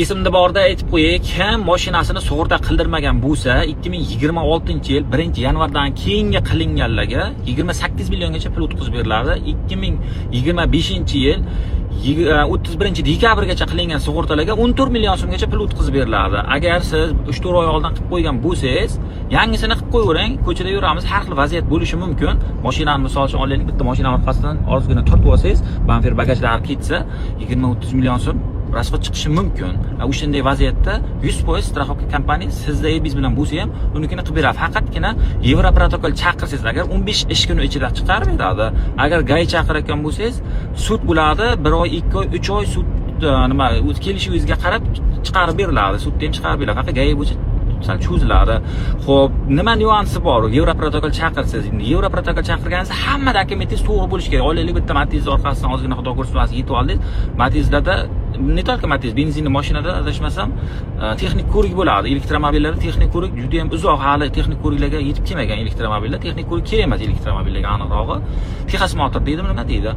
Esimda borda aytib qo'yay, kim mashinasini sug'urta qildirmagan bo'lsa, 2026-yil 1-yanvardan keyingi qilinganlarga 28 milliongacha pul o'tkazib beriladi. 2025-yil 31-dekabrgacha qilingan sug'urtalarga 14 million so'mgacha pul o'tkazib beriladi. Agar siz 3-4 oy oldin qilib qo'ygan bo'lsangiz, yangisini qilib qo'yavering. Ko'chada yuramiz, har xil vaziyat bo'lishi mumkin. Mashinani misol uchun olaylik, bitta mashina orqasidan ozgina tortib olsangiz, bamper bagajlari ketsa, 20-30 million so'm rasxod chiqishi mumkin. O'shanday vaziyatda 100% страховка kompaniya sizda aybingiz bilan bo'lsa ham unikini qilib beradi. Faqatgina Yevroprotokol chaqirsangiz, agar 15 ish kuni ichida chiqarib beradi. Agar GAI chaqirayotgan bo'lsangiz, sud bo'ladi. 1 oy, 2 oy, 3 oy sud nima o'z kelishingizga qarab chiqarib beriladi. Sudda ham chiqarib beriladi. Faqat GAI bo'yicha sal cho'ziladi. Xo'p, nima nyuansi bor? Yevroprotokol chaqirsiz. Yevroprotokol chaqirganingizda hamma dokumentingiz to'g'ri bo'lishi kerak. Olaylik, bitta Matiz orqasidan ozgina xudo ko'rsin yetib oldingiz. Matizlarda ne только Matiz, benzinli mashinada adashmasam, texnik ko'rik bo'ladi. Elektromobillarda texnik ko'rik juda ham uzoq, hali texnik ko'riklarga yetib kelmagan elektromobillar. Texnik ko'rik kerak emas elektromobillarga, aniqrog'i. Texosmotor deydimi, nima deydi?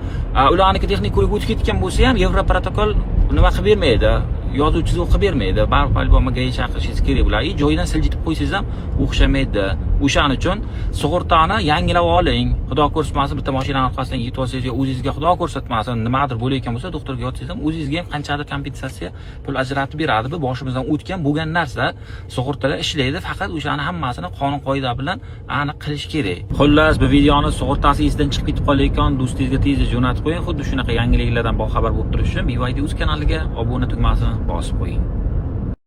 Ularniki texnik ko'rik o'tib ketgan bo'lsa ham Yevroprotokol nima qilib bermaydi. Yozuvchisiz o'qib bermaydi. Baribir albatta chaqirishingiz kerak bo'ladi. Joyidan siljitib qo'ysangiz ham o'xshamaydi. O'shaning uchun sug'urtani yangilab oling. Xudo ko'rsatmasin, bitta mashinani orqasidan yetib olsangiz yo o'zingizga xudo ko'rsatmasin, nimadir bo'layotgan bo'lsa, doktorga yotsangiz ham o'zingizga ham qanchadir kompensatsiya pul ajratib beradi. Bu boshimizdan o'tgan bo'lgan narsa. Sug'urtalar ishlaydi, faqat o'shani hammasini qonun qoida bilan aniq qilish kerak. Xullas, bu videoni sug'urtasi esdan chiqib ketib qolayotgan do'stingizga tezda jo'natib qo'ying. Xuddi shunaqa yangiliklardan boxabar bo'lib turish uchun BYD.uz kanaliga obuna tugmasini bosib qo'ying.